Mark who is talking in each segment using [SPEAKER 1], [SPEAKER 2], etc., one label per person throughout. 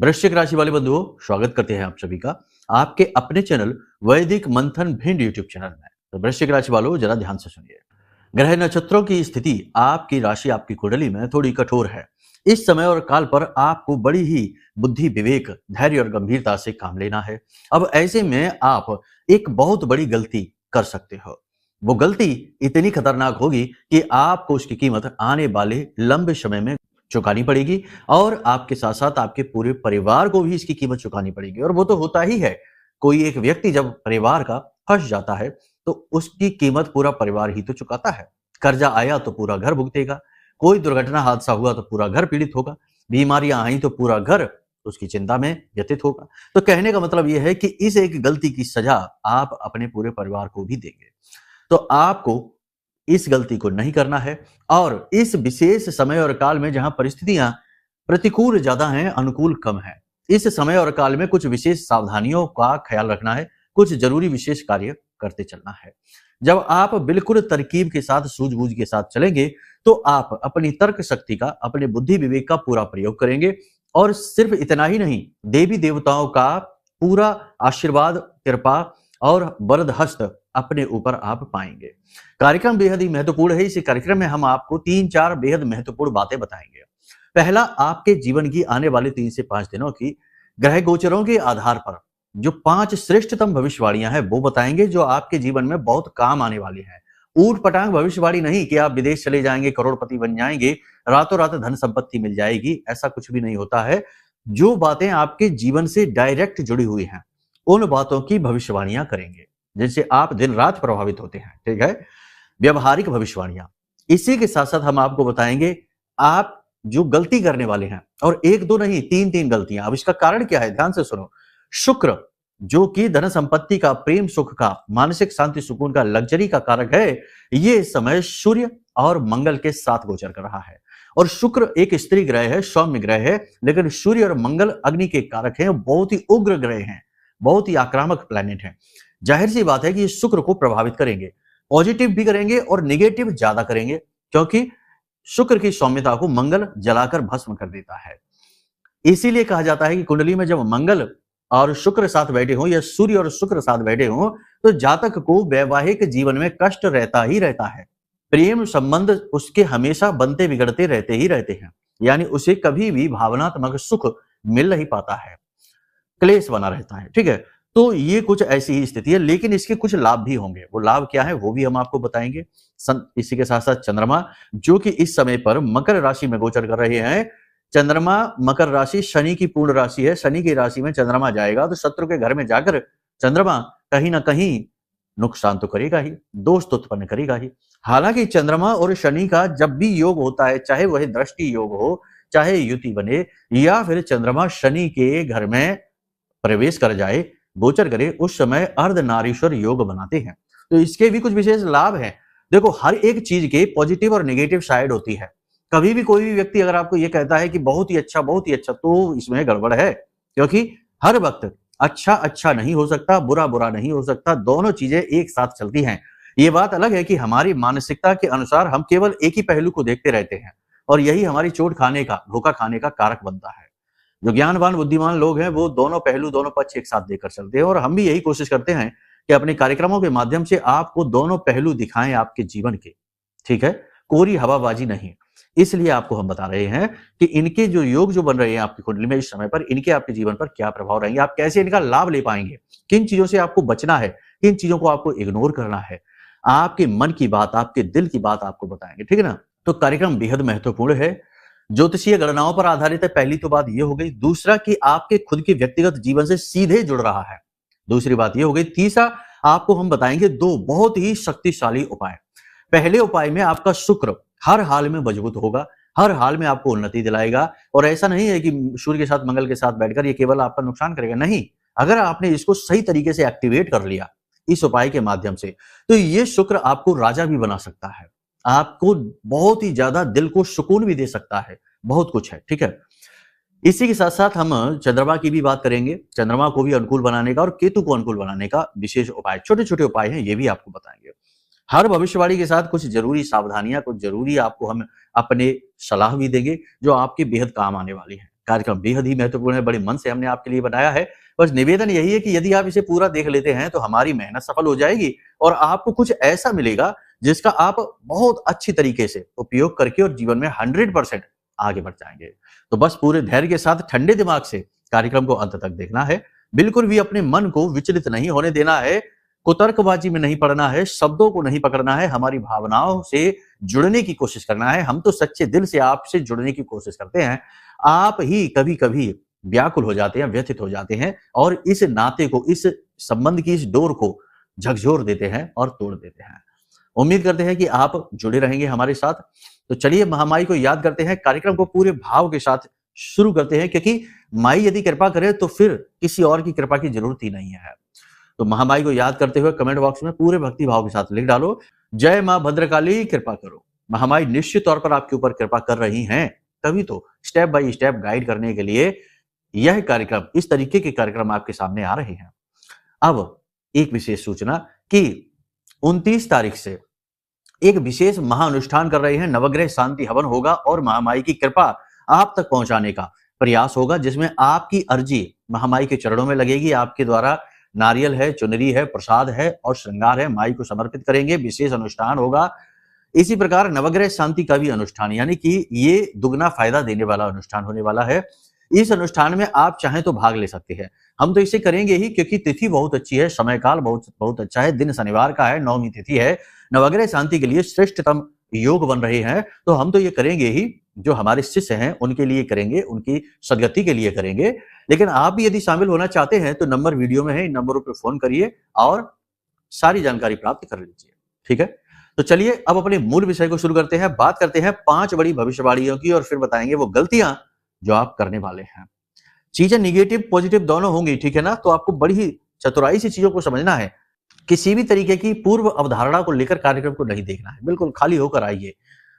[SPEAKER 1] वृश्चिक राशि वाले बंधुओं, स्वागत करते हैं आप सभी का आपके अपने चैनल वैदिक मंथन भिंड यूट्यूब चैनल में। तो वृश्चिक राशि वालों, जरा ध्यान से सुनिए। ग्रह नक्षत्रों की स्थिति आपकी राशि, आपकी कुंडली में थोड़ी कठोर है। इस समय और काल पर आपको बड़ी ही बुद्धि, विवेक, धैर्य और गंभीरता से काम लेना है। अब ऐसे में आप एक बहुत बड़ी गलती कर सकते हो। वो गलती इतनी खतरनाक होगी कि आपको उसकी कीमत आने वाले लंबे समय में चुकानी पड़ेगी और आपके साथ साथ आपके पूरे परिवार को भी इसकी कीमत चुकानी पड़ेगी। और वो तो होता ही है। कोई एक व्यक्ति जब परिवार का फंस जाता है तो उसकी कीमत पूरा परिवार ही तो चुकाता है। कर्जा आया तो पूरा घर भुगतेगा, कोई दुर्घटना हादसा हुआ तो पूरा घर पीड़ित होगा, बीमारियां आई तो पूरा घर उसकी चिंता में व्यतीत होगा। तो कहने का मतलब यह है कि इस एक गलती की सजा आप अपने पूरे परिवार को भी देंगे। तो आपको इस गलती को नहीं करना है। और इस विशेष समय और काल में जहां परिस्थितियां प्रतिकूल ज्यादा हैं, अनुकूल कम है, इस समय और काल में कुछ विशेष सावधानियों का ख्याल रखना है, कुछ जरूरी विशेष कार्य करते चलना है। जब आप बिल्कुल तरकीब के साथ, सूझबूझ के साथ चलेंगे तो आप अपनी तर्क शक्ति का, अपने बुद्धि विवेक का पूरा प्रयोग करेंगे। और सिर्फ इतना ही नहीं, देवी देवताओं का पूरा आशीर्वाद, कृपा और वरद हस्त अपने ऊपर आप पाएंगे। कार्यक्रम बेहद ही महत्वपूर्ण है। इस कार्यक्रम में हम आपको 3-4 बेहद महत्वपूर्ण बातें बताएंगे। पहला, आपके जीवन की आने वाले 3 से 5 दिनों की ग्रह गोचरों के आधार पर जो 5 श्रेष्ठतम भविष्यवाणियां हैं वो बताएंगे, जो आपके जीवन में बहुत काम आने वाली है। ऊट पटांग भविष्यवाणी नहीं कि आप विदेश चले जाएंगे, करोड़पति बन जाएंगे, रातों रात धन संपत्ति मिल जाएगी, ऐसा कुछ भी नहीं होता है। जो बातें आपके जीवन से डायरेक्ट जुड़ी हुई हैं उन बातों की भविष्यवाणियां करेंगे, जिनसे आप दिन रात प्रभावित होते हैं। ठीक है, व्यवहारिक भविष्यवाणियां। इसी के साथ साथ हम आपको बताएंगे आप जो गलती करने वाले हैं, और 1-2 नहीं, 3-3 गलतियां। अब इसका कारण क्या है, ध्यान से सुनो। शुक्र जो कि धन संपत्ति का, प्रेम सुख का, मानसिक शांति सुकून का, लग्जरी का कारक है, ये इस समय सूर्य और मंगल के साथ गोचर कर रहा है। और शुक्र एक स्त्री ग्रह है, सौम्य ग्रह है, लेकिन सूर्य और मंगल अग्नि के कारक हैं, बहुत ही उग्र ग्रह हैं, बहुत ही आक्रामक प्लैनेट हैं। जाहिर सी बात है कि ये शुक्र को प्रभावित करेंगे, पॉजिटिव भी करेंगे और नेगेटिव ज्यादा करेंगे, क्योंकि शुक्र की सौम्यता को मंगल जलाकर भस्म कर देता है। इसीलिए कहा जाता है कि कुंडली में जब मंगल और शुक्र साथ बैठे हों या सूर्य और शुक्र साथ बैठे हों तो जातक को वैवाहिक जीवन में कष्ट रहता ही रहता है। प्रेम संबंध उसके हमेशा बनते बिगड़ते रहते ही रहते हैं, यानी उसे कभी भी भावनात्मक सुख मिल नहीं पाता है, क्लेश बना रहता है। ठीक है, तो ये कुछ ऐसी ही स्थिति है, लेकिन इसके कुछ लाभ भी होंगे। वो लाभ क्या है वो भी हम आपको बताएंगे। इसी के साथ साथ चंद्रमा जो कि इस समय पर मकर राशि में गोचर कर रहे हैं। चंद्रमा मकर राशि शनि की पूर्ण राशि है। शनि की राशि में चंद्रमा जाएगा तो शत्रु के घर में जाकर चंद्रमा कहीं ना कहीं नुकसान तो करेगा ही, दोष तो उत्पन्न करेगा ही। हालांकि चंद्रमा और शनि का जब भी योग होता है, चाहे वह दृष्टि योग हो, चाहे युति बने, या फिर चंद्रमा शनि के घर में प्रवेश कर जाए, गोचर करे, उस समय अर्धनारीश्वर योग बनाते हैं। तो इसके भी कुछ विशेष लाभ हैं। देखो, हर एक चीज के पॉजिटिव और नेगेटिव साइड होती है। कभी भी कोई भी व्यक्ति अगर आपको ये कहता है कि बहुत ही अच्छा, बहुत ही अच्छा, तो इसमें गड़बड़ है, क्योंकि हर वक्त अच्छा अच्छा नहीं हो सकता, बुरा बुरा नहीं हो सकता, दोनों चीजें एक साथ चलती हैं। ये बात अलग है कि हमारी मानसिकता के अनुसार हम केवल एक ही पहलू को देखते रहते हैं, और यही हमारी चोट खाने का, धोखा खाने का कारक बनता है। जो ज्ञानवान बुद्धिमान लोग हैं वो दोनों पहलू, दोनों पक्ष एक साथ देखकर चलते हैं, और हम भी यही कोशिश करते हैं कि अपने कार्यक्रमों के माध्यम से आपको दोनों पहलू दिखाएं आपके जीवन के। ठीक है, कोरी हवाबाजी नहीं। इसलिए आपको हम बता रहे हैं कि इनके जो योग जो बन रहे हैं आपकी कुंडली में इस समय पर, इनके आपके जीवन पर क्या प्रभाव रहेंगे, आप कैसे इनका लाभ ले पाएंगे, किन चीजों से आपको बचना है, किन चीजों को आपको इग्नोर करना है, आपके मन की बात, आपके दिल की बात आपको बताएंगे। ठीक है ना। तो कार्यक्रम बेहद महत्वपूर्ण है, ज्योतिषीय गणनाओं पर आधारित है। पहली तो बात यह हो गई। दूसरा कि आपके खुद के व्यक्तिगत जीवन से सीधे जुड़ रहा है, दूसरी बात यह हो गई। तीसरा, आपको हम बताएंगे 2 बहुत ही शक्तिशाली उपाय। पहले उपाय में आपका शुक्र हर हाल में मजबूत होगा, हर हाल में आपको उन्नति दिलाएगा। और ऐसा नहीं है कि सूर्य के साथ मंगल के साथ बैठकर ये केवल आपका नुकसान करेगा, नहीं। अगर आपने इसको सही तरीके से एक्टिवेट कर लिया इस उपाय के माध्यम से, तो ये शुक्र आपको राजा भी बना सकता है, आपको बहुत ही ज्यादा दिल को सुकून भी दे सकता है, बहुत कुछ है। ठीक है, इसी के साथ साथ हम चंद्रमा की भी बात करेंगे। चंद्रमा को भी अनुकूल बनाने का और केतु को अनुकूल बनाने का विशेष उपाय, छोटे छोटे उपाय हैं, ये भी आपको बताएंगे। हर भविष्यवाणी के साथ कुछ जरूरी सावधानियां, कुछ जरूरी आपको हम अपने सलाह भी देंगे जो आपके बेहद काम आने वाली है। कार्यक्रम बेहद ही महत्वपूर्ण है, बड़े मन से हमने आपके लिए बनाया है। बस निवेदन यही है कि यदि आप इसे पूरा देख लेते हैं तो हमारी मेहनत सफल हो जाएगी और आपको कुछ ऐसा मिलेगा जिसका आप बहुत अच्छी तरीके से उपयोग करके और जीवन में 100% आगे बढ़ जाएंगे। तो बस पूरे धैर्य के साथ ठंडे दिमाग से कार्यक्रम को अंत तक देखना है। बिल्कुल भी अपने मन को विचलित नहीं होने देना है, कुतर्कबाजी में नहीं पड़ना है, शब्दों को नहीं पकड़ना है, हमारी भावनाओं से जुड़ने की कोशिश करना है। हम तो सच्चे दिल से आपसे जुड़ने की कोशिश करते हैं। आप ही कभी-कभी व्याकुल हो जाते हैं, व्यथित हो जाते हैं और इस नाते को, इस संबंध की इस डोर को झकझोर देते हैं और तोड़ देते हैं। उम्मीद करते हैं कि आप जुड़े रहेंगे हमारे साथ। तो चलिए महामाई को याद करते हैं, कार्यक्रम को पूरे भाव के साथ शुरू करते हैं, क्योंकि माई यदि कृपा करे तो फिर किसी और की कृपा की जरूरत ही नहीं है। तो महामाई को याद करते हुए कमेंट बॉक्स में पूरे भक्ति भाव के साथ लिख डालो, जय मां भद्रकाली कृपा करो। महामाई निश्चित तौर पर आपके ऊपर कृपा कर रही हैं, तभी तो स्टेप बाय स्टेप गाइड करने के लिए यह कार्यक्रम, इस तरीके के कार्यक्रम आपके सामने आ रहे हैं। अब एक विशेष सूचना कि 29 तारीख से एक विशेष महाअनुष्ठान कर रहे हैं, नवग्रह शांति हवन होगा और महामाई की कृपा आप तक पहुंचाने का प्रयास होगा, जिसमें आपकी अर्जी महामाई के चरणों में लगेगी। आपके द्वारा नारियल है, चुनरी है, प्रसाद है और श्रृंगार है, माई को समर्पित करेंगे। विशेष अनुष्ठान होगा। इसी प्रकार नवग्रह शांति का भी अनुष्ठान, यानी कि ये दुगना फायदा देने वाला अनुष्ठान होने वाला है। इस अनुष्ठान में आप चाहें तो भाग ले सकते हैं। हम तो इसे करेंगे ही क्योंकि तिथि बहुत अच्छी है, समय काल बहुत अच्छा है, दिन शनिवार का है, नवमी तिथि है, नवग्रह शांति के लिए श्रेष्ठतम योग बन रहे हैं। तो हम तो ये करेंगे ही, जो हमारे शिष्य हैं उनके लिए करेंगे, उनकी सदगति के लिए करेंगे। लेकिन आप भी यदि शामिल होना चाहते हैं तो नंबर वीडियो में है, इन नंबरों पर फोन करिए और सारी जानकारी प्राप्त कर लीजिए। ठीक है, तो चलिए अब अपने मूल विषय को शुरू करते हैं। बात करते हैं 5 बड़ी भविष्यवाणियों की और फिर बताएंगे वो गलतियां जो आप करने वाले हैं। चीजें निगेटिव पॉजिटिव दोनों होंगी, ठीक है ना। तो आपको बड़ी ही चतुराई से चीजों को समझना है। किसी भी तरीके की पूर्व अवधारणा को लेकर कार्यक्रम को नहीं देखना है, बिल्कुल खाली होकर आइए।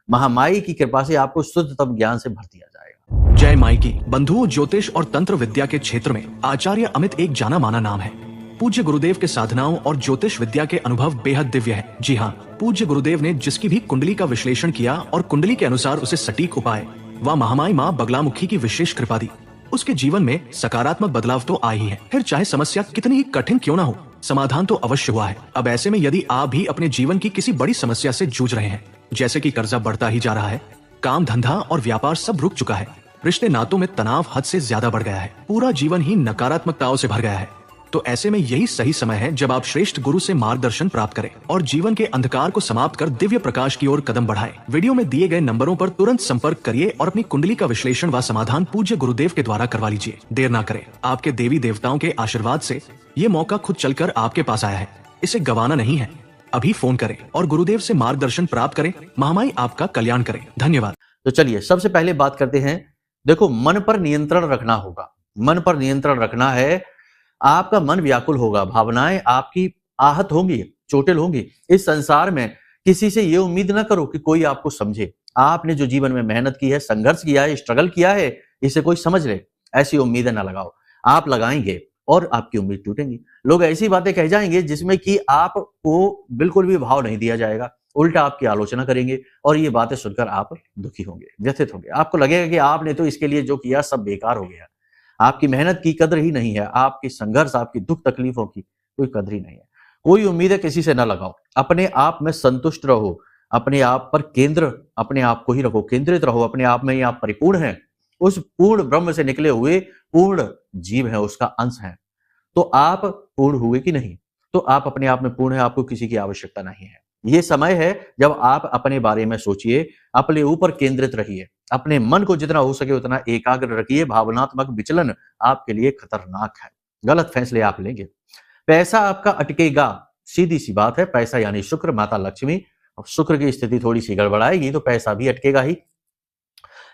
[SPEAKER 1] महामाई की कृपा से आपको शुद्धतम ज्ञान से भर दिया जाएगा।
[SPEAKER 2] जय माई की। बंधुओं, ज्योतिष और तंत्र विद्या के क्षेत्र में आचार्य अमित एक जाना माना नाम है। पूज्य गुरुदेव के साधनाओं और ज्योतिष विद्या के अनुभव बेहद दिव्य है। जी हाँ, पूज्य गुरुदेव ने जिसकी भी कुंडली का विश्लेषण किया और कुंडली के अनुसार उसे सटीक उपाय व महामाई माँ बगलामुखी की विशेष कृपा दी, उसके जीवन में सकारात्मक बदलाव तो आए ही है। फिर चाहे समस्या कितनी ही कठिन क्यों ना हो, समाधान तो अवश्य हुआ है। अब ऐसे में यदि आप भी अपने जीवन की किसी बड़ी समस्या से जूझ रहे हैं, जैसे कि कर्जा बढ़ता ही जा रहा है, काम धंधा और व्यापार सब रुक चुका है, रिश्ते नातों में तनाव हद से ज्यादा बढ़ गया है, पूरा जीवन ही नकारात्मकताओं से भर गया है, तो ऐसे में यही सही समय है जब आप श्रेष्ठ गुरु से मार्गदर्शन प्राप्त करें और जीवन के अंधकार को समाप्त कर दिव्य प्रकाश की ओर कदम बढ़ाएं। वीडियो में दिए गए नंबरों पर तुरंत संपर्क करिए और अपनी कुंडली का विश्लेषण व समाधान पूज्य गुरुदेव के द्वारा करवा लीजिए। देर ना करें, आपके देवी देवताओं के आशीर्वाद से ये मौका खुद चलकर आपके पास आया है, इसे गंवाना नहीं है। अभी फोन करें और गुरुदेव से मार्गदर्शन प्राप्त करें। महामाई आपका कल्याण करें। धन्यवाद।
[SPEAKER 1] तो चलिए सबसे पहले बात करते हैं। देखो, मन पर नियंत्रण रखना होगा। मन पर नियंत्रण रखना है। आपका मन व्याकुल होगा, भावनाएं आपकी आहत होंगी, चोटिल होंगी। इस संसार में किसी से ये उम्मीद ना करो कि कोई आपको समझे। आपने जो जीवन में मेहनत की है, संघर्ष किया है, स्ट्रगल किया है, इसे कोई समझ ले, ऐसी उम्मीदें ना लगाओ। आप लगाएंगे और आपकी उम्मीद टूटेंगी। लोग ऐसी बातें कह जाएंगे जिसमें कि आपको बिल्कुल भी भाव नहीं दिया जाएगा, उल्टा आपकी आलोचना करेंगे और ये बातें सुनकर आप दुखी होंगे, व्यथित होंगे। आपको लगेगा कि आपने तो इसके लिए जो किया सब बेकार हो गया, आपकी मेहनत की कदर ही नहीं है, आपकी संघर्ष, आपकी दुख तकलीफों की कोई कदर ही नहीं है। कोई उम्मीदें किसी से ना लगाओ, अपने आप में संतुष्ट रहो, अपने आप पर केंद्र, अपने आप को ही रखो, केंद्रित रहो, अपने आप में ही आप परिपूर्ण हैं, उस पूर्ण ब्रह्म से निकले हुए पूर्ण जीव है, उसका अंश है। तो आप पूर्ण हुए कि नहीं? तो आप अपने आप में पूर्ण है, आपको किसी की आवश्यकता नहीं है। ये समय है जब आप अपने बारे में सोचिए, अपने ऊपर केंद्रित रहिए, अपने मन को जितना हो सके उतना एकाग्र रखिए। भावनात्मक विचलन आपके लिए खतरनाक है, गलत फैसले आप लेंगे। पैसा आपका अटकेगा, सीधी सी बात है। पैसा यानी शुक्र, माता लक्ष्मी। अब शुक्र की स्थिति थोड़ी सी गड़बड़ाएगी तो पैसा भी अटकेगा ही।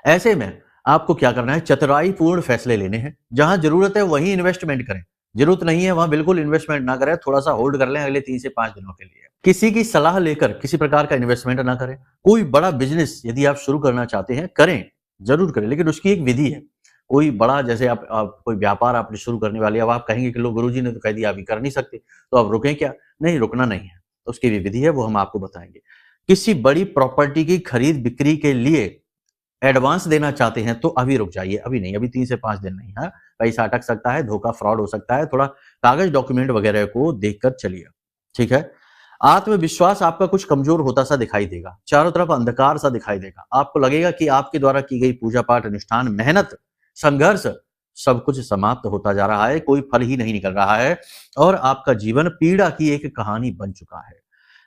[SPEAKER 1] ऐसे में आपको क्या करना है? चतुराई पूर्ण फैसले लेने हैं। जहां जरूरत है वहीं इन्वेस्टमेंट करें, जरूरत नहीं है वहां बिल्कुल इन्वेस्टमेंट ना करें, थोड़ा सा होल्ड कर लें अगले 3 से 5 दिनों के लिए। किसी की सलाह लेकर किसी प्रकार का इन्वेस्टमेंट ना करें। कोई बड़ा बिजनेस यदि आप शुरू करना चाहते हैं, करें, जरूर करें, लेकिन उसकी एक विधि है। कोई बड़ा, जैसे आप कोई व्यापार आपने शुरू करने वाले, अब आप कहेंगे कि लो गुरुजी ने तो कह दिया अभी कर नहीं सकते, तो अब रुकें क्या? नहीं, रुकना नहीं है, उसकी भी विधि है, वो हम आपको बताएंगे। किसी बड़ी प्रॉपर्टी की खरीद बिक्री के लिए एडवांस देना चाहते हैं तो अभी रुक जाइए, अभी नहीं, अभी 3 से 5 दिन नहीं है। पैसा अटक सकता है, धोखा फ्रॉड हो सकता है, थोड़ा कागज डॉक्यूमेंट वगैरह को देखकर चलिए, ठीक है। आत्मविश्वास आपका कुछ कमजोर होता सा दिखाई देगा, चारों तरफ अंधकार सा दिखाई देगा, आपको लगेगा कि आपके द्वारा की गई पूजा पाठ, अनुष्ठान, मेहनत, संघर्ष सब कुछ समाप्त होता जा रहा है, कोई फल ही नहीं निकल रहा है और आपका जीवन पीड़ा की एक कहानी बन चुका है।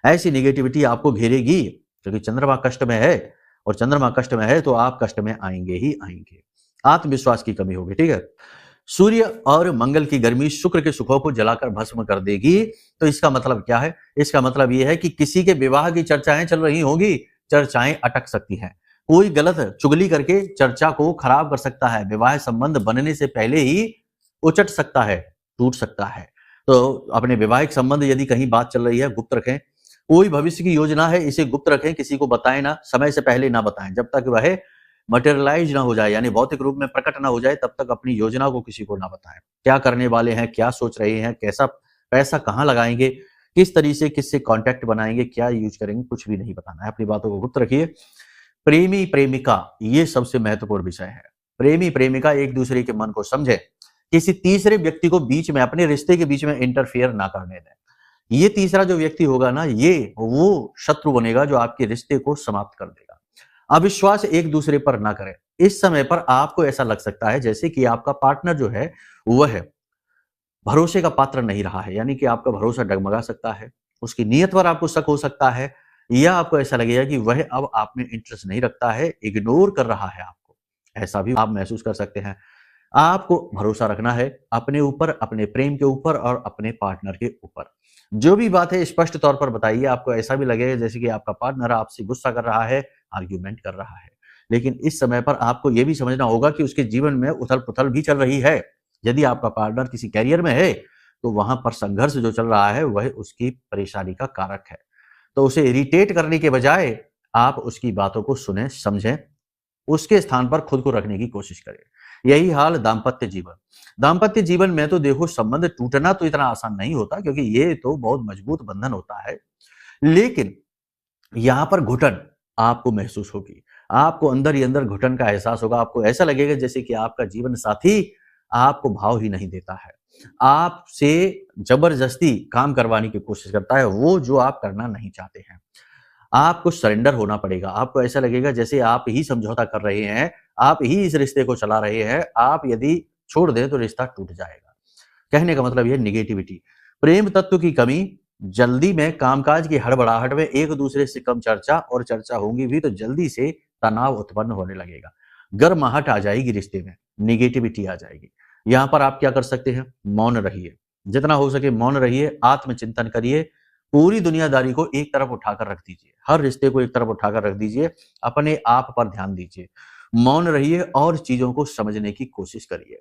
[SPEAKER 1] ऐसी नेगेटिविटी आपको घेरेगी क्योंकि चंद्रमा कष्ट में है और चंद्रमा कष्ट में है तो आप कष्ट में आएंगे ही आएंगे। आत्मविश्वास की कमी होगी, ठीक है। सूर्य और मंगल की गर्मी शुक्र के सुखों को जलाकर भस्म कर देगी। तो इसका मतलब क्या है? इसका मतलब यह है कि किसी के विवाह की चर्चाएं चल रही होंगी, चर्चाएं अटक सकती हैं। कोई गलत चुगली करके चर्चा को खराब कर सकता है, विवाह संबंध बनने से पहले ही उचट सकता है, टूट सकता है। तो अपने वैवाहिक संबंध यदि कहीं बात चल रही है, गुप्त रखें। कोई भविष्य की योजना है, इसे गुप्त रखें, किसी को बताएं ना, समय से पहले ना बताएं। जब तक वह मटेरियलाइज ना हो जाए, यानी भौतिक रूप में प्रकट ना हो जाए, तब तक अपनी योजना को किसी को ना बताएं। क्या करने वाले हैं, क्या सोच रहे हैं, कैसा पैसा कहाँ लगाएंगे, किस तरीके से किससे कॉन्टैक्ट बनाएंगे, क्या यूज करेंगे, कुछ भी नहीं बताना है। अपनी बातों को गुप्त रखिए। प्रेमी प्रेमिका, ये सबसे महत्वपूर्ण विषय है। प्रेमी प्रेमिका एक दूसरे के मन को समझे, किसी तीसरे व्यक्ति को बीच में, अपने रिश्ते के बीच में इंटरफेयर ना करने दें। ये तीसरा जो व्यक्ति होगा ना, ये वो शत्रु बनेगा जो आपके रिश्ते को समाप्त कर देगा। अविश्वास एक दूसरे पर ना करें। इस समय पर आपको ऐसा लग सकता है जैसे कि आपका पार्टनर जो है वह भरोसे का पात्र नहीं रहा है, यानी कि आपका भरोसा डगमगा सकता है, उसकी नीयत पर आपको शक हो सकता है, या आपको ऐसा लगेगा कि वह अब आप में इंटरेस्ट नहीं रखता है, इग्नोर कर रहा है आपको। ऐसा भी आप महसूस कर सकते हैं। आपको भरोसा रखना है अपने ऊपर, अपने प्रेम के ऊपर और अपने पार्टनर के ऊपर। जो भी बात है स्पष्ट तौर पर बताइए। आपको ऐसा भी लगेगा जैसे कि आपका पार्टनर आपसे गुस्सा कर रहा है, आर्ग्यूमेंट कर रहा है, लेकिन इस समय पर आपको यह भी समझना होगा कि उसके जीवन में उथल-पुथल भी चल रही है। यदि आपका पार्टनर किसी कैरियर में है, तो वहां पर संघर्ष जो चल रहा है वह उसकी परेशानी का कारक है। तो उसे इरिटेट करने के बजाय आप उसकी बातों को सुने, समझें, उसके स्थान पर खुद को रखने की कोशिश करें। यही हाल दाम्पत्य जीवन। दाम्पत्य जीवन में तो देखो, संबंध टूटना तो इतना आसान नहीं होता क्योंकि ये तो बहुत मजबूत बंधन होता है, लेकिन यहां पर घुटन आपको महसूस होगी। आपको अंदर ही अंदर घुटन का एहसास होगा। आपको ऐसा लगेगा जैसे कि आपका जीवन साथी आपको भाव ही नहीं देता है, आपसे जबरदस्ती काम करवाने की कोशिश करता है, वो जो आप करना नहीं चाहते हैं। आपको सरेंडर होना पड़ेगा। आपको ऐसा लगेगा जैसे आप ही समझौता कर रहे हैं, आप ही इस रिश्ते को चला रहे हैं। आप यदि छोड़ दें तो रिश्ता टूट जाएगा। कहने का मतलब यह नेगेटिविटी, प्रेम तत्व की कमी, जल्दी में कामकाज की हड़बड़ाहट में एक दूसरे से कम चर्चा, और चर्चा होगी भी तो जल्दी से तनाव उत्पन्न होने लगेगा। गर्माहट आ जाएगी रिश्ते में, नेगेटिविटी आ जाएगी। यहां पर आप क्या कर सकते हैं? मौन रहिए, जितना हो सके मौन रहिए, आत्मचिंतन करिए, पूरी दुनियादारी को एक तरफ उठाकर रख दीजिए, हर रिश्ते को एक तरफ उठाकर रख दीजिए, अपने आप पर ध्यान दीजिए, मौन रहिए और चीजों को समझने की कोशिश करिए।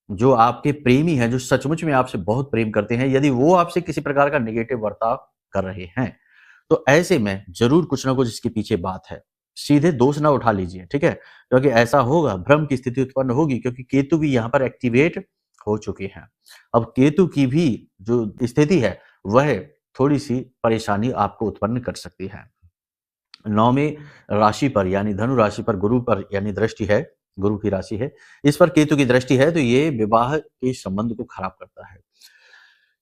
[SPEAKER 1] जो आपके प्रेमी हैं, जो सचमुच में आपसे बहुत प्रेम करते हैं, यदि वो आपसे किसी प्रकार का नेगेटिव बर्ताव कर रहे हैं, तो ऐसे में जरूर कुछ ना कुछ इसके पीछे बात है। सीधे दोष ना उठा लीजिए, ठीक है? क्योंकि ऐसा होगा, भ्रम की स्थिति उत्पन्न होगी, क्योंकि केतु भी यहाँ पर एक्टिवेट हो चुके हैं। अब केतु की भी जो स्थिति है वह थोड़ी सी परेशानी आपको उत्पन्न कर सकती है। 9वें राशि पर यानी धनु राशि पर गुरु पर यानी दृष्टि है, गुरु की राशि है, इस पर केतु की दृष्टि है, तो ये विवाह के संबंध को खराब करता है।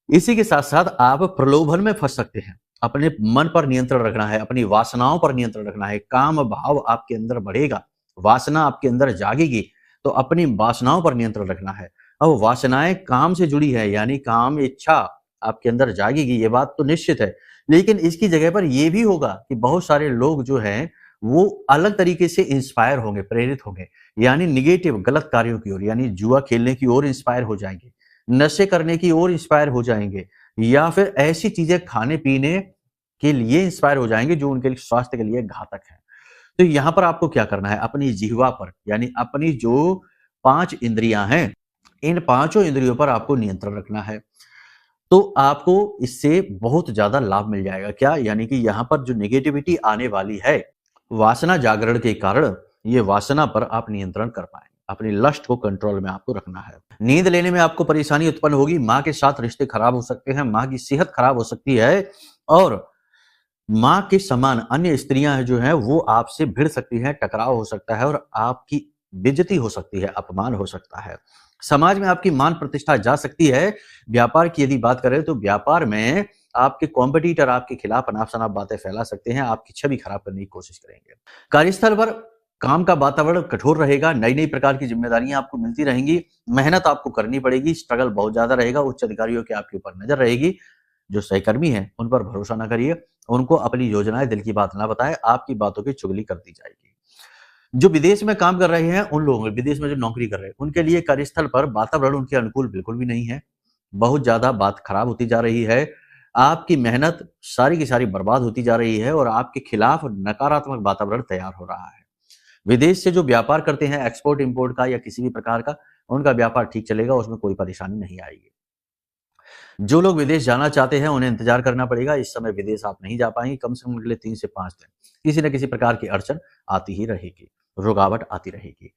[SPEAKER 1] इसी के साथ साथ आप प्रलोभन में फंस सकते हैं। अपने मन पर नियंत्रण रखना है, अपनी वासनाओं पर नियंत्रण रखना है। काम भाव आपके अंदर बढ़ेगा, वासना आपके अंदर जागेगी, तो अपनी वासनाओं पर नियंत्रण रखना है। अब वासनाएं काम से जुड़ी है, यानी काम इच्छा आपके अंदर जागेगी, ये बात तो निश्चित है। लेकिन इसकी जगह पर यह भी होगा कि बहुत सारे लोग जो हैं वो अलग तरीके से इंस्पायर होंगे, प्रेरित होंगे, यानी निगेटिव गलत कार्यों की ओर, यानी जुआ खेलने की ओर इंस्पायर हो जाएंगे, नशे करने की ओर इंस्पायर हो जाएंगे, या फिर ऐसी चीजें खाने पीने के लिए इंस्पायर हो जाएंगे जो उनके स्वास्थ्य के लिए घातक है। तो यहां पर आपको क्या करना है? अपनी जिह्वा पर, यानी अपनी जो 5 इंद्रियां हैं, इन पांचों इंद्रियों पर आपको नियंत्रण रखना है। तो आपको इससे बहुत ज्यादा लाभ मिल जाएगा। क्या? यानी कि यहां पर जो नेगेटिविटी आने वाली है, वासना जागरण के कारण, ये वासना पर आप नियंत्रण कर पाएंगे। अपनी लस्ट को कंट्रोल में आपको रखना है। नींद लेने में आपको परेशानी उत्पन्न होगी, मां के साथ रिश्ते खराब हो सकते हैं, मां की सेहत खराब हो सकती है, और माँ के समान अन्य स्त्रियां जो हैं वो आपसे भिड़ सकती हैं, टकराव हो सकता है और आपकी बेइज्जती हो सकती है, अपमान हो सकता है। समाज में आपकी मान प्रतिष्ठा जा सकती है। व्यापार की यदि बात करें तो व्यापार में आपके कॉम्पिटिटर आपके खिलाफ अनाप-शनाप बातें फैला सकते हैं, आपकी छवि खराब करने की कोशिश करेंगे। कार्यस्थल पर काम का वातावरण कठोर रहेगा, नई-नई प्रकार की जिम्मेदारियां आपको मिलती रहेंगी, मेहनत आपको करनी पड़ेगी, स्ट्रगल बहुत ज्यादा रहेगा, उच्च अधिकारियों की आपके ऊपर नजर रहेगी। जो सहकर्मी हैं उन पर भरोसा ना करिए, उनको अपनी योजनाएं दिल की बात ना बताएं, आपकी बातों की चुगली कर दी जाएगी। जो विदेश में काम कर रहे हैं उन लोगों विदेश में जो नौकरी कर रहे हैं उनके लिए कार्यस्थल पर वातावरण उनके अनुकूल बिल्कुल भी नहीं है। बहुत ज्यादा बात खराब होती जा रही है, आपकी मेहनत सारी की सारी बर्बाद होती जा रही है और आपके खिलाफ नकारात्मक वातावरण तैयार हो रहा है। विदेश से जो व्यापार करते हैं एक्सपोर्ट इंपोर्ट का या किसी भी प्रकार का, उनका व्यापार ठीक चलेगा, उसमें कोई परेशानी नहीं आएगी। जो लोग विदेश जाना चाहते हैं उन्हें इंतजार करना पड़ेगा, इस समय विदेश आप नहीं जा पाएंगे, कम से कम अगले 3 से 5 दिन किसी न किसी प्रकार की अड़चन आती ही रहेगी, रुकावट आती रहेगी।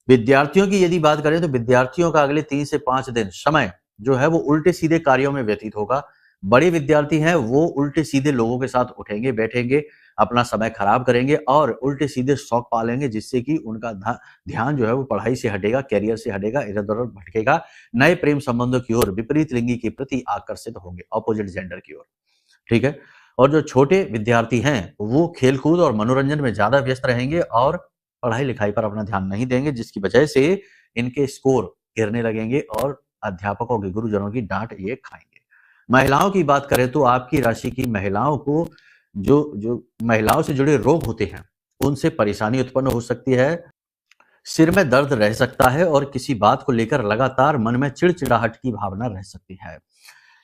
[SPEAKER 1] विद्यार्थियों की यदि बात करें तो विद्यार्थियों का अगले 3 से 5 दिन समय जो है वो उल्टे सीधे कार्यों में व्यतीत होगा। बड़े विद्यार्थी हैं वो उल्टे सीधे लोगों के साथ उठेंगे बैठेंगे, अपना समय खराब करेंगे और उल्टे सीधे शौक पालेंगे, जिससे कि उनका ध्यान जो है वो पढ़ाई से हटेगा, कैरियर से हटेगा, इधर उधर भटकेगा, नए प्रेम संबंधों की ओर, विपरीत लिंगी के प्रति आकर्षित होंगे, ऑपोजिट जेंडर की ओर। ठीक है। और जो छोटे विद्यार्थी हैं वो खेलकूद और मनोरंजन में ज्यादा व्यस्त रहेंगे और पढ़ाई लिखाई पर अपना ध्यान नहीं देंगे, जिसकी वजह से इनके स्कोर गिरने लगेंगे और अध्यापकों की गुरुजनों की डांट ये खाएंगे। महिलाओं की बात करें तो आपकी राशि की महिलाओं को जो जो महिलाओं से जुड़े रोग होते हैं उनसे परेशानी उत्पन्न हो सकती है, सिर में दर्द रह सकता है और किसी बात को लेकर लगातार मन में चिड़चिड़ाहट की भावना रह सकती है।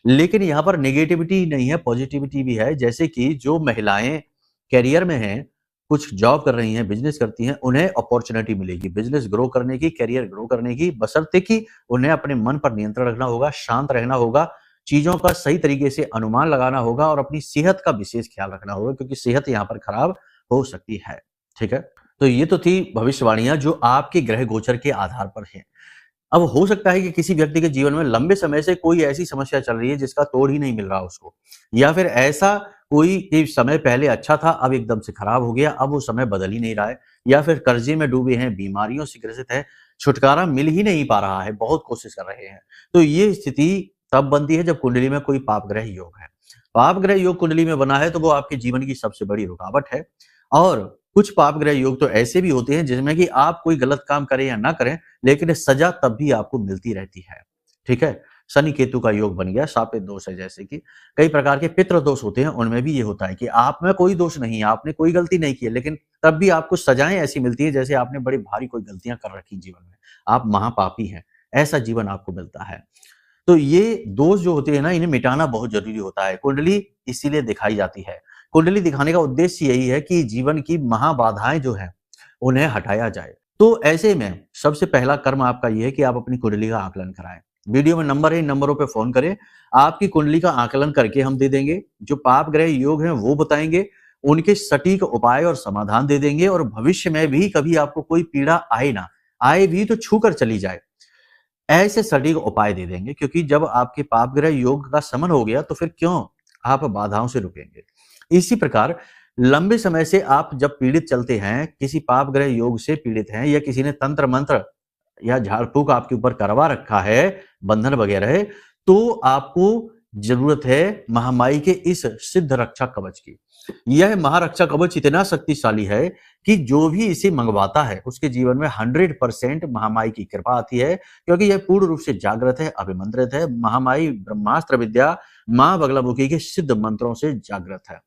[SPEAKER 1] लेकिन यहाँ पर नेगेटिविटी नहीं है, पॉजिटिविटी भी है। जैसे कि जो महिलाएं करियर में हैं, कुछ जॉब कर रही हैं, बिजनेस करती हैं, उन्हें अपॉर्चुनिटी मिलेगी बिजनेस ग्रो करने की, करियर ग्रो करने की, बशर्ते कि उन्हें अपने मन पर नियंत्रण रखना होगा, शांत रहना होगा, चीजों का सही तरीके से अनुमान लगाना होगा और अपनी सेहत का विशेष ख्याल रखना होगा, क्योंकि सेहत यहाँ पर खराब हो सकती है। ठीक है। तो ये तो थी भविष्यवाणियां जो आपके ग्रह गोचर के आधार पर है। अब हो सकता है कि किसी व्यक्ति के जीवन में लंबे समय से कोई ऐसी समस्या चल रही है जिसका तोड़ ही नहीं मिल रहा उसको, या फिर ऐसा कोई कि समय पहले अच्छा था अब एकदम से खराब हो गया, अब वो समय बदल ही नहीं रहा है, या फिर कर्जे में डूबे हैं, बीमारियों से ग्रसित है, छुटकारा मिल ही नहीं पा रहा है, बहुत कोशिश कर रहे हैं। तो ये स्थिति तब बनती है जब कुंडली में कोई पाप ग्रह योग है। पाप ग्रह योग कुंडली में बना है तो वो आपके जीवन की सबसे बड़ी रुकावट है। और कुछ पाप ग्रह योग तो ऐसे भी होते हैं जिसमें कि आप कोई गलत काम करें या ना करें, लेकिन सजा तब भी आपको मिलती रहती है। ठीक है। शनि केतु का योग बन गया, शापित दोष है, जैसे कि कई प्रकार के पितृ दोष होते हैं, उनमें भी ये होता है कि आप में कोई दोष नहीं है, आपने कोई गलती नहीं की है, लेकिन तब भी आपको सजाएं ऐसी मिलती है जैसे आपने बड़ी भारी कोई गलतियां कर रखी जीवन में, आप महापापी हैं, ऐसा जीवन आपको मिलता है। तो ये दोष जो होते हैं ना, इन्हें मिटाना बहुत जरूरी होता है। कुंडली इसीलिए दिखाई जाती है। कुंडली दिखाने का उद्देश्य यही है कि जीवन की महाबाधाएं जो है उन्हें हटाया जाए। तो ऐसे में सबसे पहला कर्म आपका यह है कि आप अपनी कुंडली का आकलन कराएं। वीडियो में नंबर है, इन नंबरों पे फोन करें, आपकी कुंडली का आकलन करके हम दे देंगे, जो पाप ग्रह योग हैं वो बताएंगे, उनके सटीक उपाय और समाधान दे देंगे, और भविष्य में भी कभी आपको कोई पीड़ा आए ना आए भी तो छू कर चली जाए, ऐसे सटीक उपाय दे देंगे। क्योंकि जब आपके पाप ग्रह योग का समन हो गया तो फिर क्यों आप बाधाओं से रुकेंगे। इसी प्रकार लंबे समय से आप जब पीड़ित चलते हैं, किसी पाप ग्रह योग से पीड़ित हैं, या किसी ने तंत्र मंत्र या झाड़ फूक आपके ऊपर करवा रखा है, बंधन वगैरह, तो आपको जरूरत है महामाई के इस सिद्ध रक्षा कवच की। यह महारक्षा कवच इतना शक्तिशाली है कि जो भी इसे मंगवाता है उसके जीवन में 100% महामाई की कृपा आती है, क्योंकि यह पूर्ण रूप से जागृत है, अभिमंत्रित है। महामाई ब्रह्मास्त्र विद्या मां बगलामुखी के सिद्ध मंत्रों से जागृत है।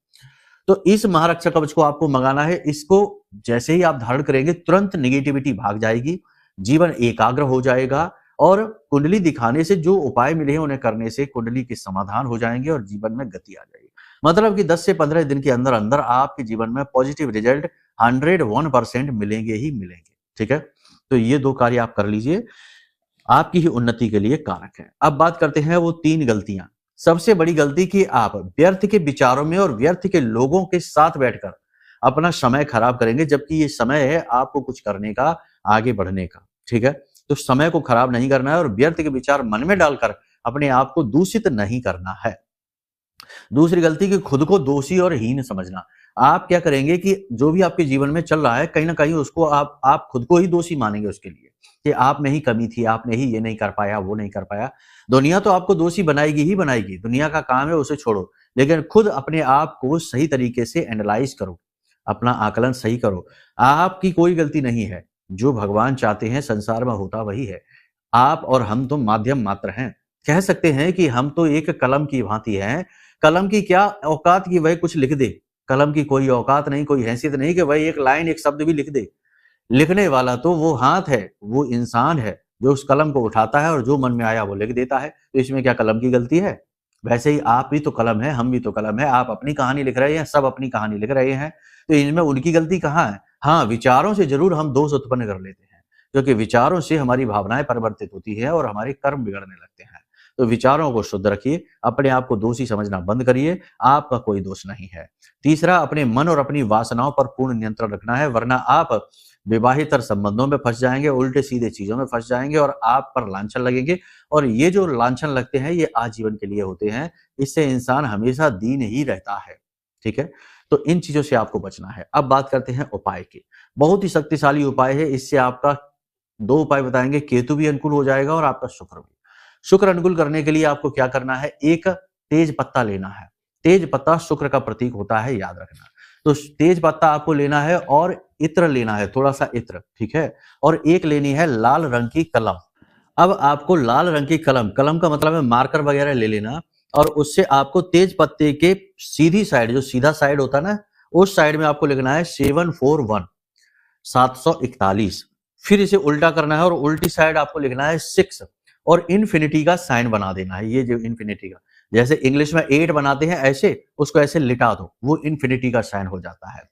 [SPEAKER 1] तो इस महारक्षा कवच को आपको मंगाना है। इसको जैसे ही आप धारण करेंगे तुरंत निगेटिविटी भाग जाएगी, जीवन एकाग्र हो जाएगा, और कुंडली दिखाने से जो उपाय मिले हैं उन्हें करने से कुंडली के समाधान हो जाएंगे और जीवन में गति आ जाएगी। मतलब कि 10 से 15 दिन के अंदर अंदर आपके जीवन में पॉजिटिव रिजल्ट 101% मिलेंगे ही मिलेंगे। ठीक है। तो ये 2 कार्य आप कर लीजिए, आपकी ही उन्नति के लिए कारक है। अब बात करते हैं वो 3 गलतियां। सबसे बड़ी गलती कि आप व्यर्थ के विचारों में और व्यर्थ के लोगों के साथ बैठकर अपना समय खराब करेंगे, जबकि ये समय है आपको कुछ करने का, आगे बढ़ने का। ठीक है। तो समय को खराब नहीं करना है और व्यर्थ के विचार मन में डालकर अपने आप को दूषित नहीं करना है। दूसरी गलती कि खुद को दोषी और हीन समझना। आप क्या करेंगे कि जो भी आपके जीवन में चल रहा है कहीं ना कहीं उसको आप खुद को ही दोषी मानेंगे उसके लिए कि आप में ही कमी थी, आपने ही ये नहीं कर पाया, वो नहीं कर पाया। दुनिया तो आपको दोषी बनाएगी ही बनाएगी, दुनिया का काम है, उसे छोड़ो। लेकिन खुद अपने आप को सही तरीके से एनालाइज करो, अपना आकलन सही करो। आपकी कोई गलती नहीं है, जो भगवान चाहते हैं संसार में होता वही है। आप और हम तो माध्यम मात्र हैं। कह सकते हैं कि हम तो एक कलम की भांति हैं। कलम की क्या औकात कि वह कुछ लिख दे। कलम की कोई औकात नहीं, कोई हैसियत नहीं कि वह एक लाइन, एक शब्द भी लिख दे। लिखने वाला तो वो हाथ है, वो इंसान है जो उस कलम को उठाता है और जो मन में आया वो लिख देता है। तो इसमें क्या कलम की गलती है? वैसे ही आप भी तो कलम है, हम भी तो कलम है। आप अपनी कहानी लिख रहे हैं, सब अपनी कहानी लिख रहे हैं, तो इनमें उनकी गलती कहाँ है? हाँ, विचारों से जरूर हम दोष उत्पन्न कर लेते हैं, क्योंकि विचारों से हमारी भावनाएं परिवर्तित होती है और हमारे कर्म बिगड़ने लगते हैं। तो विचारों को शुद्ध रखिए, अपने आप को दोषी समझना बंद करिए, आपका कोई दोष नहीं है। तीसरा, अपने मन और अपनी वासनाओं पर पूर्ण नियंत्रण रखना है, वरना आप विवाहितर संबंधों में फंस जाएंगे, उल्टे सीधे चीजों में फंस जाएंगे और आप पर लांछन लगेंगे। और ये जो लांछन लगते हैं ये आजीवन के लिए होते हैं, इससे इंसान हमेशा दीन ही रहता है। ठीक है, तो इन चीजों से आपको बचना है। अब बात करते हैं उपाय की। बहुत ही शक्तिशाली उपाय है, इससे आपका 2 उपाय बताएंगे, केतु भी अनुकूल हो जाएगा और आपका शुक्र भी। शुक्र अनुकूल करने के लिए आपको क्या करना है? एक तेज पत्ता लेना है। तेज पत्ता शुक्र का प्रतीक होता है, याद रखना। तो तेज पत्ता आपको लेना है और इत्र लेना है, थोड़ा सा इत्र, ठीक है। और एक लेनी है लाल रंग की कलम। अब आपको लाल रंग की कलम, कलम का मतलब है मार्कर वगैरह ले लेना, और उससे आपको तेज पत्ते के सीधी साइड, जो सीधा साइड होता है ना, उस साइड में आपको लिखना है 741, 741। फिर इसे उल्टा करना है और उल्टी साइड आपको लिखना है 6 और इन्फिनिटी का साइन बना देना है। ये जो इन्फिनिटी का, जैसे इंग्लिश में 8 बनाते हैं ऐसे, उसको ऐसे लिटा दो, वो इन्फिनिटी का साइन हो जाता है।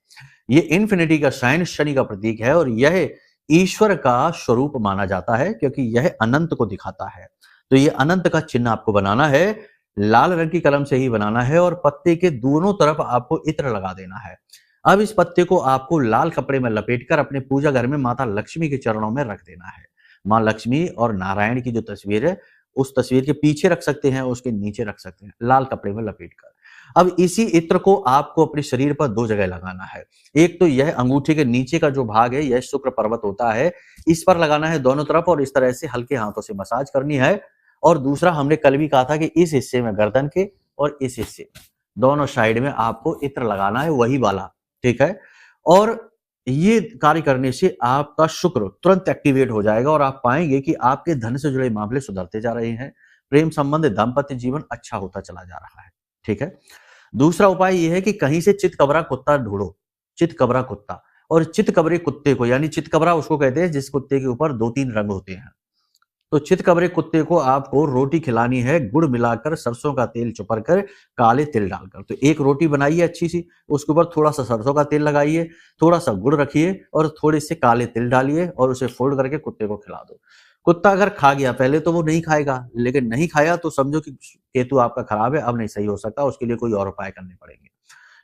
[SPEAKER 1] ये इन्फिनिटी का साइन शनि का प्रतीक है और यह ईश्वर का स्वरूप माना जाता है, क्योंकि यह अनंत को दिखाता है। तो ये अनंत का चिन्ह आपको बनाना है, लाल रंग की कलम से ही बनाना है, और पत्ते के दोनों तरफ आपको इत्र लगा देना है। अब इस पत्ते को आपको लाल कपड़े में लपेटकर अपने पूजा घर में माता लक्ष्मी के चरणों में रख देना है। माँ लक्ष्मी और नारायण की जो तस्वीर है, उस तस्वीर के पीछे रख सकते हैं, उसके नीचे रख सकते हैं, लाल कपड़े में लपेटकर। अब इसी इत्र को आपको अपने शरीर पर 2 जगह लगाना है। एक तो यह अंगूठे के नीचे का जो भाग है, यह शुक्र पर्वत होता है, इस पर लगाना है दोनों तरफ, और इस तरह से हल्के हाथों से मसाज करनी है। और दूसरा, हमने कल भी कहा था कि इस हिस्से में गर्दन के और इस हिस्से में, दोनों साइड में आपको इत्र लगाना है, वही वाला, ठीक है। और ये कार्य करने से आपका शुक्र तुरंत एक्टिवेट हो जाएगा और आप पाएंगे कि आपके धन से जुड़े मामले सुधरते जा रहे हैं, प्रेम संबंध, दाम्पत्य जीवन अच्छा होता चला जा रहा है, ठीक है। दूसरा उपाय ये है कि कहीं से चितकबरा कुत्ता ढूंढो, चितकबरा कुत्ता। और चितकबरे कुत्ते को, यानी चितकबरा उसको कहते हैं जिस कुत्ते के ऊपर 2-3 रंग होते हैं। तो चितकबरे कुत्ते को आपको रोटी खिलानी है, गुड़ मिलाकर, सरसों का तेल चुपर कर, काले तिल डालकर। तो एक रोटी बनाइए अच्छी सी, उसके ऊपर थोड़ा सा सरसों का तेल लगाइए, थोड़ा सा गुड़ रखिए और थोड़े से काले तिल डालिए और उसे फोल्ड करके कुत्ते को खिला दो। कुत्ता अगर खा गया, पहले तो वो नहीं खाएगा, लेकिन नहीं खाया तो समझो कि केतु आपका खराब है, अब नहीं सही हो सकता, उसके लिए कोई और उपाय करने पड़ेंगे।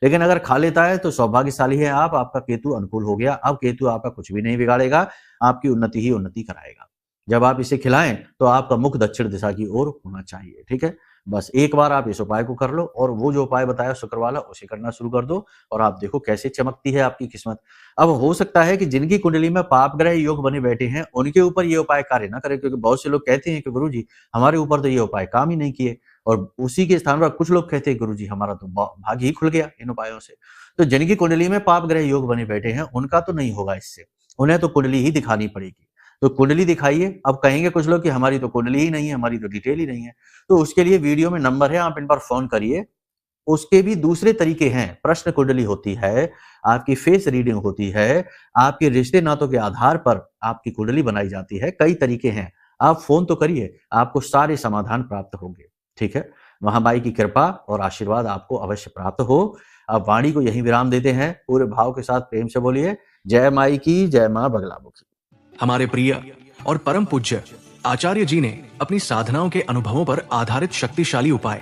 [SPEAKER 1] लेकिन अगर खा लेता है तो सौभाग्यशाली है आप, आपका केतु अनुकूल हो गया। अब केतु आपका कुछ भी नहीं बिगाड़ेगा, आपकी उन्नति ही उन्नति कराएगा। जब आप इसे खिलाएं तो आपका मुख दक्षिण दिशा की ओर होना चाहिए, ठीक है। बस एक बार आप इस उपाय को कर लो और वो जो उपाय बताया शुक्र वाला, उसे करना शुरू कर दो और आप देखो कैसे चमकती है आपकी किस्मत। अब हो सकता है कि जिनकी कुंडली में पाप ग्रह योग बने बैठे हैं, उनके ऊपर ये उपाय कार्य ना करे, क्योंकि बहुत से लोग कहते हैं कि गुरुजी हमारे ऊपर तो ये उपाय काम ही नहीं किए, और उसी के स्थान पर कुछ लोग कहते हैं गुरुजी हमारा तो भाग्य ही खुल गया इन उपायों से। तो जिनकी कुंडली में पाप ग्रह योग बने बैठे हैं, उनका तो नहीं होगा इससे, उन्हें तो कुंडली ही दिखानी पड़ेगी। तो कुंडली दिखाइए। अब कहेंगे कुछ लोग कि हमारी तो कुंडली ही नहीं है, हमारी तो डिटेल ही नहीं है, तो उसके लिए वीडियो में नंबर है, आप इन पर फोन करिए। उसके भी दूसरे तरीके हैं, प्रश्न कुंडली होती है, आपकी फेस रीडिंग होती है, आपके रिश्ते नातों के आधार पर आपकी कुंडली बनाई जाती है, कई तरीके हैं। आप फोन तो करिए, आपको सारे समाधान प्राप्त होंगे, ठीक है। महामाई की कृपा और आशीर्वाद आपको अवश्य प्राप्त हो। अब वाणी को यहीं विराम देते हैं, पूरे भाव के साथ प्रेम से बोलिए जय माई की, जय मां बगलामुखी।
[SPEAKER 2] हमारे प्रिय और परम पूज्य आचार्य जी ने अपनी साधनाओं के अनुभवों पर आधारित शक्तिशाली उपाय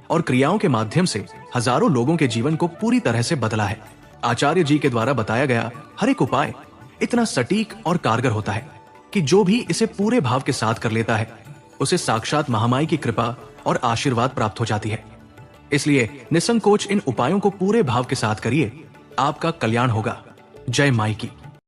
[SPEAKER 2] और क्रियाओं के माध्यम से हजारों लोगों के जीवन को पूरी तरह से बदला है। आचार्य जी के द्वारा बताया गया हर एक उपाय इतना सटीक और कारगर होता है कि जो भी इसे पूरे भाव के साथ कर लेता है, उसे साक्षात महामाई की कृपा और आशीर्वाद प्राप्त हो जाती है। इसलिए निसंकोच इन उपायों को पूरे भाव के साथ करिए। आपका कल्याण होगा। जय माई की।